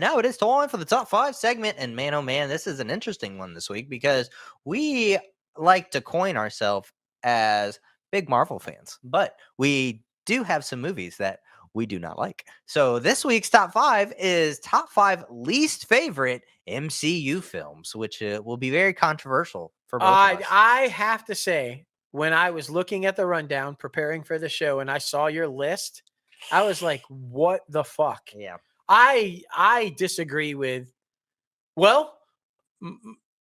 now it is time for the top 5 segment. And man, oh man, this is an interesting one this week because we like to coin ourselves as big Marvel fans, but we do have some movies that we do not like. So this week's top 5 is top 5 least favorite MCU films, which will be very controversial for both of us. I have to say, when I was looking at the rundown, preparing for the show, and I saw your list, I was like, what the fuck? Yeah. I disagree with, well,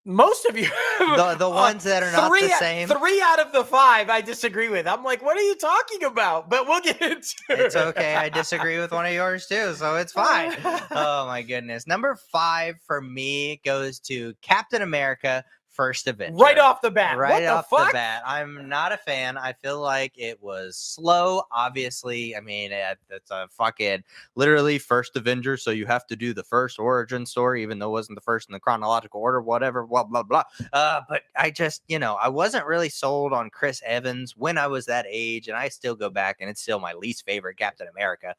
most of you. The ones that are not the same. 3 out of the 5 I disagree with. I'm like, what are you talking about? But we'll get into it. It's okay. I disagree with one of yours too, so it's fine. Oh my goodness. Number 5 for me goes to Captain America First Avenger. Right off the bat. Right what off the fuck? the bat. I'm not a fan. I feel like it was slow. Obviously, I mean, it's a fucking literally First Avenger, so you have to do the first origin story, even though it wasn't the first in the chronological order, whatever, blah, blah, blah. But I just, I wasn't really sold on Chris Evans when I was that age, and I still go back, and it's still my least favorite Captain America,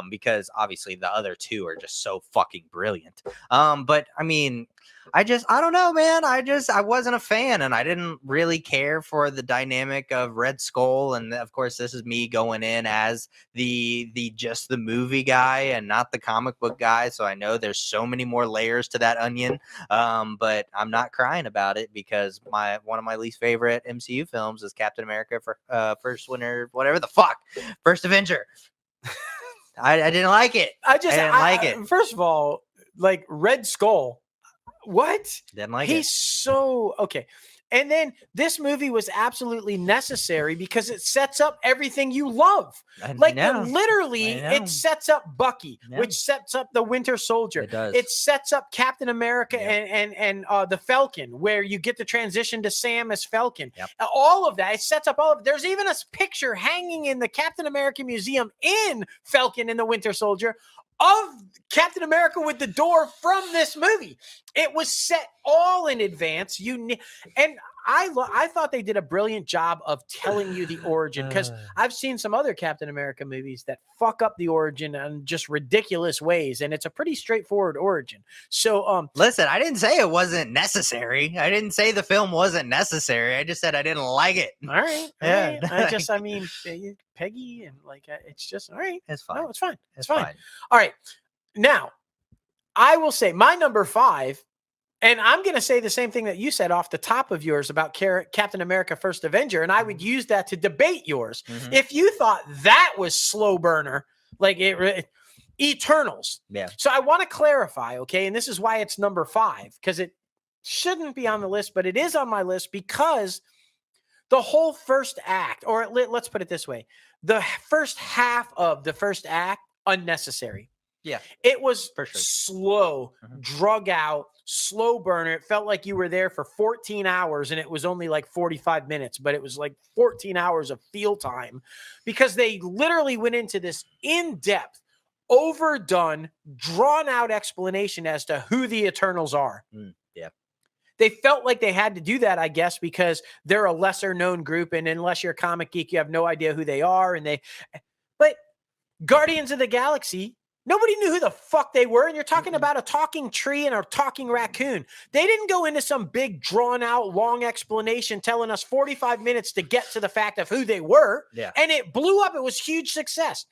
because obviously the other two are just so fucking brilliant. But I mean, I don't know, man. I wasn't a fan, and I didn't really care for the dynamic of Red Skull. And of course, this is me going in as the just the movie guy and not the comic book guy. So I know there's so many more layers to that onion. But I'm not crying about it because one of my least favorite MCU films is Captain America for First Avenger. I didn't like it. I didn't like it. First of all, like Red Skull. What? Didn't like He's so okay. And then this movie was absolutely necessary because it sets up everything you love. It sets up Bucky, which sets up the Winter Soldier. It does. It sets up Captain America and the Falcon, where you get the transition to Sam as Falcon. Yep. All of that. It sets up all of. There's even a picture hanging in the Captain America Museum in Falcon and the Winter Soldier of Captain America with the door from this movie. It was set all in advance. And I thought they did a brilliant job of telling you the origin, because I've seen some other Captain America movies that fuck up the origin in just ridiculous ways, and it's a pretty straightforward origin. So listen, I didn't say it wasn't necessary. I didn't say the film wasn't necessary. I just said I didn't like it. All right. Yeah. I mean, Peggy, and like, it's just all right. It's fine. No, it's fine. It's fine. All right. Now, I will say my number 5, and I'm going to say the same thing that you said off the top of yours about Captain America First Avenger, and I would use that to debate yours. Mm-hmm. If you thought that was slow burner, like Eternals. Yeah. So I want to clarify, okay, and this is why it's number 5, because it shouldn't be on the list, but it is on my list because the whole first act, or let's put it this way, the first half of the first act, unnecessary. Yeah. It was for sure slow, drug out, slow burner. It felt like you were there for 14 hours and it was only like 45 minutes, but it was like 14 hours of field time because they literally went into this in-depth, overdone, drawn out explanation as to who the Eternals are. Yeah. They felt like they had to do that, I guess, because they're a lesser known group. And unless you're a comic geek, you have no idea who they are. But Guardians of the Galaxy, nobody knew who the fuck they were. And you're talking about a talking tree and a talking raccoon. They didn't go into some big drawn out long explanation telling us 45 minutes to get to the fact of who they were. Yeah. And it blew up. It was huge success.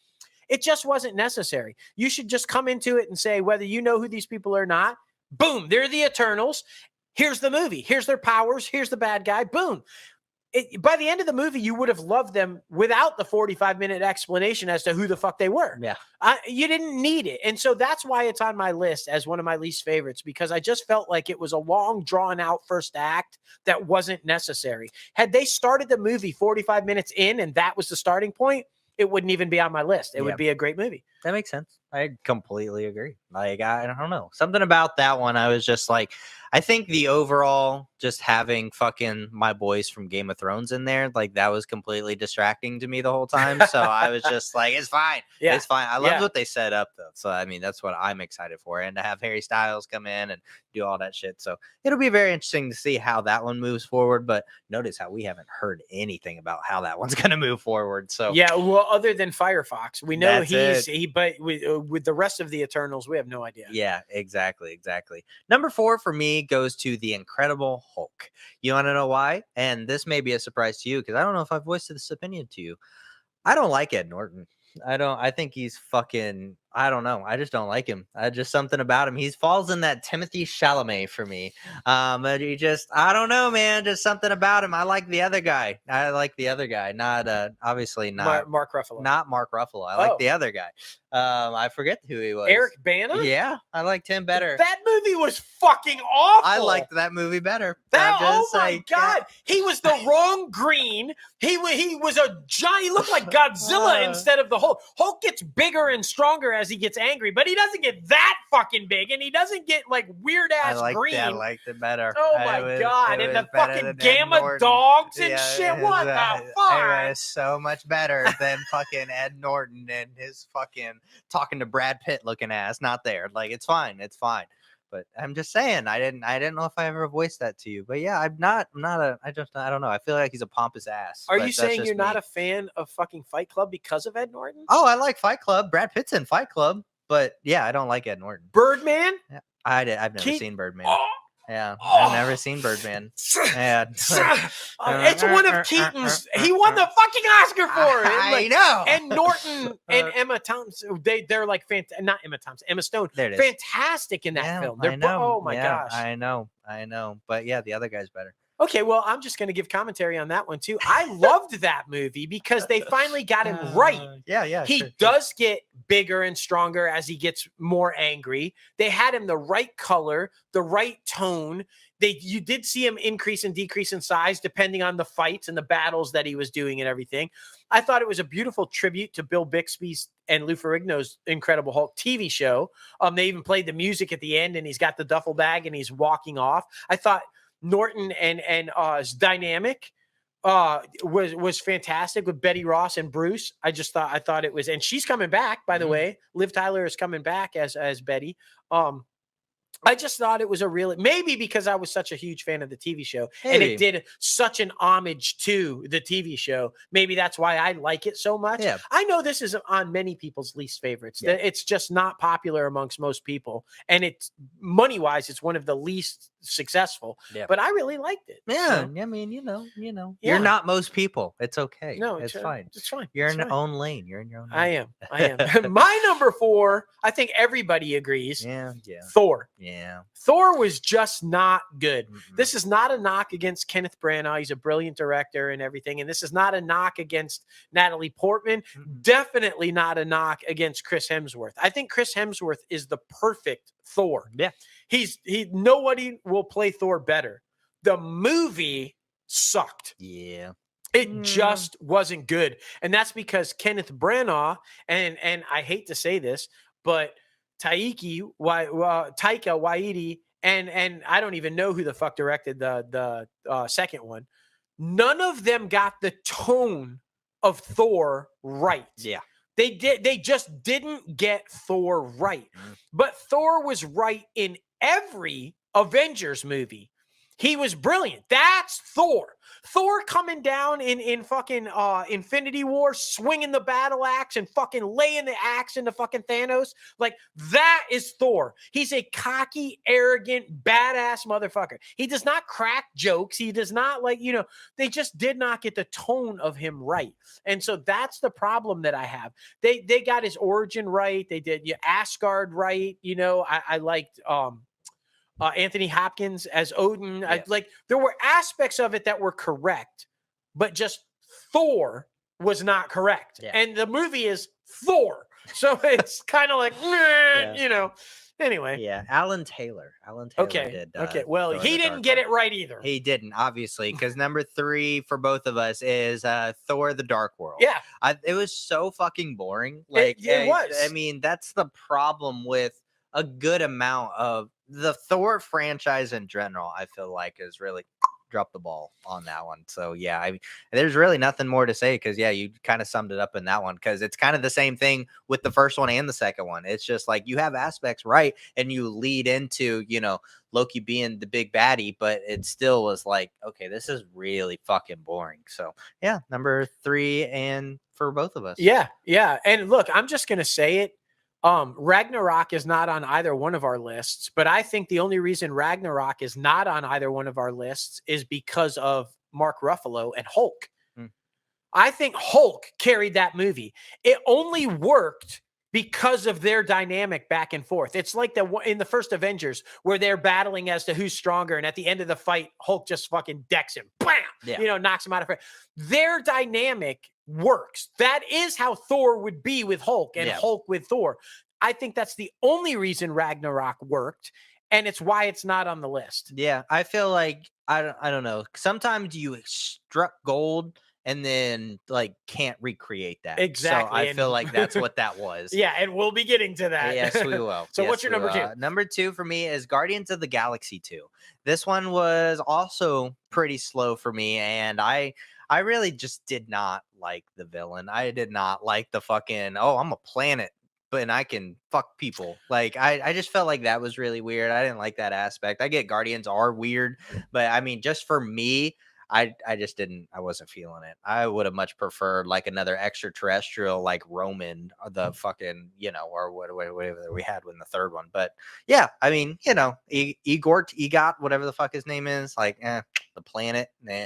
It just wasn't necessary. You should just come into it and say, whether you know who these people are or not, boom, they're the Eternals. Here's the movie. Here's their powers. Here's the bad guy. Boom. By the end of the movie, you would have loved them without the 45-minute explanation as to who the fuck they were. Yeah. You didn't need it. And so that's why it's on my list as one of my least favorites, because I just felt like it was a long, drawn-out first act that wasn't necessary. Had they started the movie 45 minutes in and that was the starting point, it wouldn't even be on my list. It would be a great movie. That makes sense. I completely agree. Like, I don't know. Something about that one, I was just like, I think the overall just having fucking my boys from Game of Thrones in there, like that was completely distracting to me the whole time. So I was just like, it's fine. Yeah. It's fine. I love Yeah. what they set up though. So I mean, that's what I'm excited for. And to have Harry Styles come in and do all that shit. So it'll be very interesting to see how that one moves forward. But notice how we haven't heard anything about how that one's gonna move forward. So yeah, well, other than Firefox, we know That's but with the rest of the Eternals, we have no idea. yeah, exactly. Number 4 for me goes to the Incredible Hulk. You want to know why? And this may be a surprise to you because I don't know if I've voiced this opinion to you. I don't like Ed Norton. I think he's fucking. I don't know. I just don't like him. Just something about him. He falls in that Timothy Chalamet for me. But he just. I don't know, man. Just something about him. I like the other guy. Not obviously not Mark Ruffalo. Not Mark Ruffalo. I like the other guy. I forget who he was. Eric Bana? Yeah, I liked him better. That movie was fucking awful. I liked that movie better. Oh my god, he was the wrong green. He was a giant. He looked like Godzilla instead of the Hulk. Hulk gets bigger and stronger as he gets angry, but he doesn't get that fucking big, and he doesn't get like weird ass green. I liked it better. Oh my god, and the fucking gamma dogs and shit. What the fuck? It was so much better than fucking Ed Norton and his fucking talking to Brad Pitt looking ass. Not there. Like it's fine. But I'm just saying, I didn't know if I ever voiced that to you. But yeah, I don't know. I feel like he's a pompous ass. Are you saying you're not a fan of fucking Fight Club because of Ed Norton? Oh, I like Fight Club. Brad Pitt's in Fight Club. But yeah, I don't like Ed Norton. Birdman? Yeah, I've never seen Birdman. Oh, yeah, I've never seen Birdman. Yeah. It's one of Keaton's. He won the fucking Oscar for it. I know. And Norton and Emma Thompson, they're like not Emma Thompson, Emma Stone. There it is. Fantastic in that film. I know. Oh my gosh. I know. But yeah, the other guy's better. Okay, well, I'm just going to give commentary on that one too. I loved that movie because they finally got him right. Yeah. He does get bigger and stronger as he gets more angry. They had him the right color, the right tone. You did see him increase and decrease in size depending on the fights and the battles that he was doing and everything. I thought it was a beautiful tribute to Bill Bixby's and Lou Ferrigno's Incredible Hulk TV show. They even played the music at the end, and he's got the duffel bag and he's walking off. I thought Norton and his dynamic was fantastic with Betty Ross and Bruce. I thought it was, and she's coming back, by the way. Liv Tyler is coming back as Betty. I just thought it was maybe because I was such a huge fan of the TV show and it did such an homage to the TV show. Maybe that's why I like it so much. Yeah. I know this is on many people's least favorites. Yeah. It's just not popular amongst most people. And it's money-wise, it's one of the least successful. Yeah. But I really liked it. Yeah. So, I mean, you know. You're not most people. It's okay. No, it's fine. It's fine. You're in your own lane. You're in your own lane. I am. My number 4, I think everybody agrees. Yeah. Thor. Yeah. Thor was just not good. Mm-hmm. This is not a knock against Kenneth Branagh. He's a brilliant director and everything. And this is not a knock against Natalie Portman. Mm-hmm. Definitely not a knock against Chris Hemsworth. I think Chris Hemsworth is the perfect Thor. Yeah. Nobody will play Thor better. The movie sucked. Yeah. It just wasn't good. And that's because Kenneth Branagh, and I hate to say this, but Taika Waititi, and I don't even know who the fuck directed the second one. None of them got the tone of Thor right. Yeah. They just didn't get Thor right. But Thor was right in every Avengers movie. He was brilliant. That's Thor. Thor coming down in fucking Infinity War, swinging the battle axe and fucking laying the axe into fucking Thanos. Like, that is Thor. He's a cocky, arrogant, badass motherfucker. He does not crack jokes. He does not, they just did not get the tone of him right. And so that's the problem that I have. They got his origin right. They did Asgard right. I liked Anthony Hopkins as Odin. Yeah. There were aspects of it that were correct, but just Thor was not correct. Yeah. And the movie is Thor. So it's kind of like, anyway. Yeah. Alan Taylor did. Okay. Well, he didn't get it right either. He didn't, obviously, because number 3 for both of us is Thor: The Dark World. Yeah. It was so fucking boring. It was. I mean, that's the problem with a good amount of the Thor franchise in general, I feel like is really dropped the ball on that one. So yeah, I mean, there's really nothing more to say because yeah, you kind of summed it up in that one because it's kind of the same thing with the first one and the second one. It's just like you have aspects right, and you lead into Loki being the big baddie, but it still was like, okay, this is really fucking boring. So yeah, number 3 and for both of us. Yeah, yeah. And look, I'm just gonna say it. Ragnarok is not on either one of our lists, but I think the only reason Ragnarok is not on either one of our lists is because of Mark Ruffalo and Hulk. I think Hulk carried that movie. It only worked because of their dynamic back and forth. It's like in the first Avengers where they're battling as to who's stronger, and at the end of the fight, Hulk just fucking decks him, bam, knocks him out of it. Their dynamic works. That is how Thor would be with Hulk and Hulk with Thor. I think that's the only reason Ragnarok worked, and it's why it's not on the list. Yeah, I feel like I don't know. Sometimes you struck gold and then like can't recreate that. Exactly. So I feel like that's what that was. Yeah, and we'll be getting to that. Yes, we will. So yes, what's your number 2? Number 2 for me is Guardians of the Galaxy 2. This one was also pretty slow for me, and I really just did not like the villain. I did not like the fucking I'm a planet, but I can fuck people. Like I just felt like that was really weird. I didn't like that aspect. I get Guardians are weird, but I mean, just for me, I just didn't. I wasn't feeling it. I would have much preferred like another extraterrestrial, like Roman, or the fucking or whatever we had in the third one. But yeah, I mean, Egot, whatever the fuck his name is, like the planet, nah.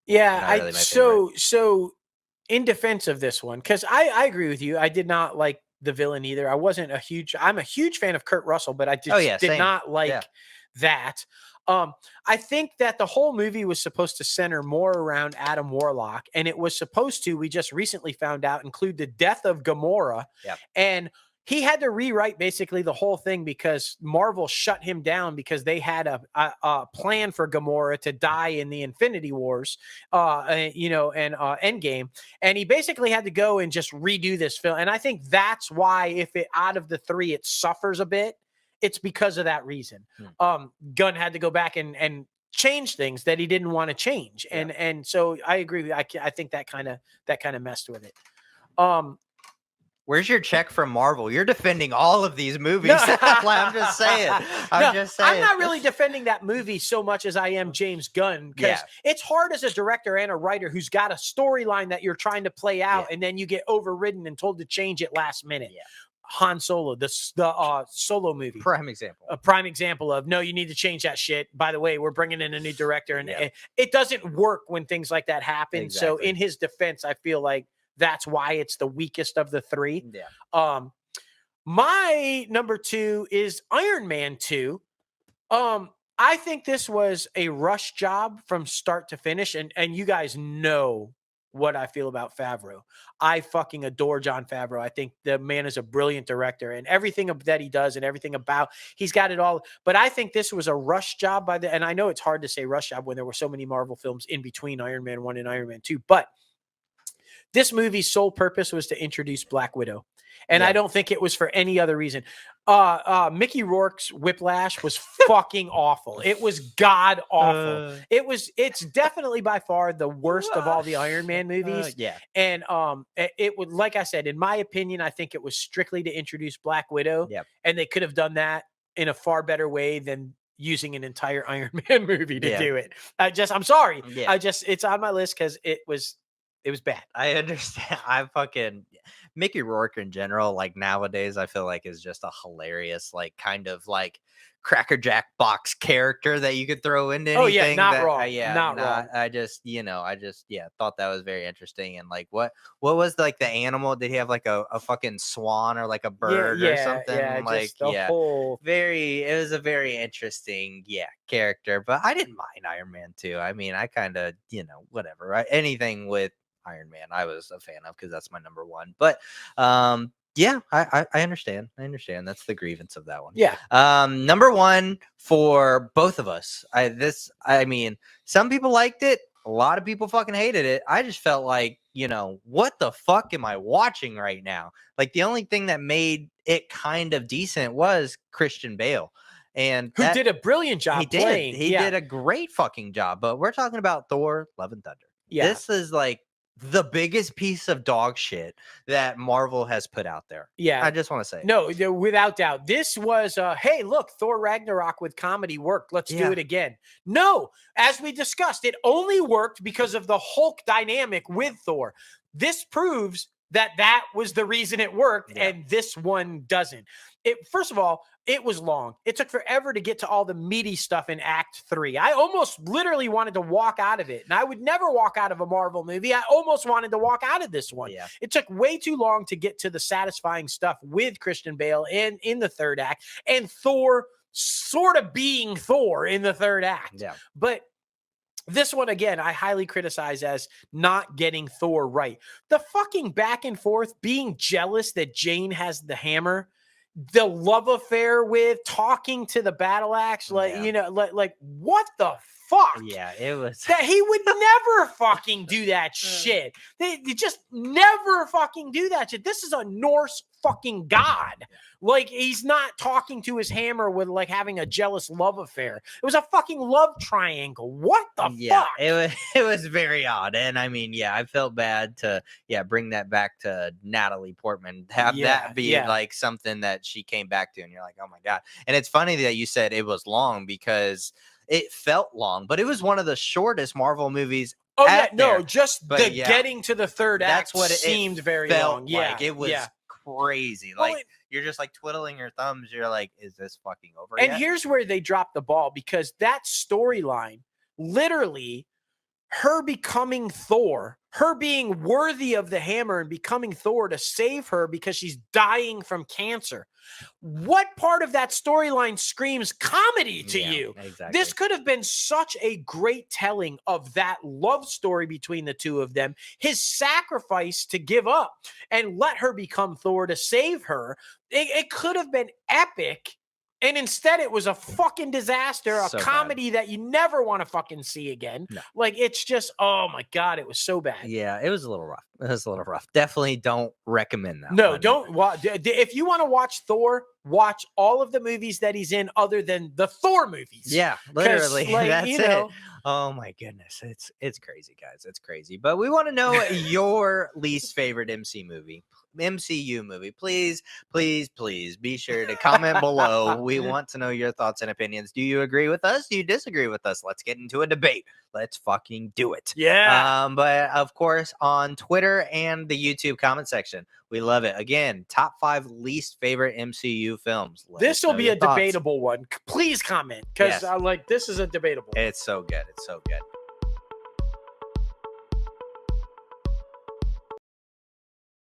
Yeah, really so in defense of this one, because I agree with you. I did not like the villain either. I'm a huge fan of Kurt Russell, but I just did not like that. I think that the whole movie was supposed to center more around Adam Warlock, and it was supposed to, we just recently found out, include the death of Gamora. Yeah. And he had to rewrite basically the whole thing because Marvel shut him down because they had a plan for Gamora to die in the Infinity Wars, and Endgame. And he basically had to go and just redo this film. And I think that's why, if it out of the 3, it suffers a bit, it's because of that reason. Gunn had to go back and change things that he didn't want to change. And so I agree. I think that kind of messed with it. Where's your check from Marvel? You're defending all of these movies. I'm just saying. I'm not really defending that movie so much as I am James Gunn, because it's hard as a director and a writer who's got a storyline that you're trying to play out, and then you get overridden and told to change it last minute. Yeah. Han Solo, the Solo movie. Prime example. A prime example of, no, you need to change that shit. By the way, we're bringing in a new director, and it doesn't work when things like that happen. Exactly. So in his defense, I feel like that's why it's the weakest of the 3. Yeah. My number 2 is Iron Man 2. I think this was a rush job from start to finish, and you guys know what I feel about Favreau. I fucking adore Jon Favreau. I think the man is a brilliant director, and everything that he does and everything about, he's got it all. But I think this was a rush job and I know it's hard to say rush job when there were so many Marvel films in between Iron Man 1 and Iron Man 2, but this movie's sole purpose was to introduce Black Widow. And I don't think it was for any other reason. Mickey Rourke's Whiplash was fucking awful. It was god awful. It's definitely by far the worst of all the Iron Man movies. And it would, like I said, in my opinion, I think it was strictly to introduce Black Widow. And they could have done that in a far better way than using an entire Iron Man movie to do it. I'm sorry. It's on my list because it was bad. I understand. Mickey Rourke in general, like nowadays, I feel like is just a hilarious, like kind of like Cracker Jack box character that you could throw into anything. Oh yeah, not wrong. Not wrong. I just thought that was very interesting. And like, what was like the animal? Did he have like a fucking swan or like a bird or something? Yeah, like just the whole... It was a very interesting character. But I didn't mind Iron Man 2. I mean, I kind of whatever. Right? Anything with Iron Man I was a fan of because that's my number 1. But I understand. That's the grievance of that one. Number 1 for both of us. I mean, some people liked it, a lot of people fucking hated it. I just felt like, what the fuck am I watching right now? Like the only thing that made it kind of decent was Christian Bale. and who did a brilliant job playing. He did a great fucking job. But we're talking about Thor: Love and Thunder. Yeah. This is like the biggest piece of dog shit that Marvel has put out there. Yeah. I just want to say. No, without doubt. This was, hey, look, Thor Ragnarok with comedy worked. Let's do it again. No, as we discussed, it only worked because of the Hulk dynamic with Thor. This proves that was the reason it worked, and this one doesn't. First of all, it was long. It took forever to get to all the meaty stuff in Act 3. I almost literally wanted to walk out of it, and I would never walk out of a Marvel movie. I almost wanted to walk out of this one. Yeah. It took way too long to get to the satisfying stuff with Christian Bale and in the third act, and Thor sort of being Thor in the third act. Yeah. But this one, again, I highly criticize as not getting Thor right. The fucking back and forth, being jealous that Jane has the hammer, the love affair with talking to the battle axe, like, like what the fuck? Yeah, it was that he would never fucking do that shit. They just never fucking do that shit. This is a Norse fucking god. Like, he's not talking to his hammer with like having a jealous love affair. It was a fucking love triangle. What the fuck? It was very odd. And I mean, I felt bad to bring that back to Natalie Portman. Have that be like something that she came back to, and you're like, oh my God. And it's funny that you said it was long, because it felt long, but it was one of the shortest Marvel movies. Oh yeah, no, just getting to the third act. That's what it seemed very felt long. Like. It was crazy. Well, like, you're just like twiddling your thumbs. You're like, is this fucking over And yet? here's where they dropped the ball, because that storyline, literally, her becoming Thor, her being worthy of the hammer and becoming Thor to save her because she's dying from cancer. What part of that storyline screams comedy to you? Exactly. This could have been such a great telling of that love story between the two of them, his sacrifice to give up and let her become Thor to save her. It could have been epic. And instead, it was a fucking disaster, a comedy that you never want to fucking see again. No. Like, it's just, oh my God, it was so bad. Yeah, it was a little rough. It was a little rough. Definitely don't recommend that. No, don't watch. If you want to watch Thor, watch all of the movies that he's in other than the Thor movies. Yeah, literally. Like, that's it. Oh my goodness. It's crazy, guys. It's crazy. But we want to know your least favorite MCU movie. Please be sure to comment below. We want to know your thoughts and opinions. Do you agree with us? Do you disagree with us? Let's get into a debate. Let's fucking do it. Yeah. But of course, on Twitter and the YouTube comment section, we love it. Again, top 5 least favorite MCU films. This will be a debatable one. Please comment, because this is a debatable. It's so good. It's so good.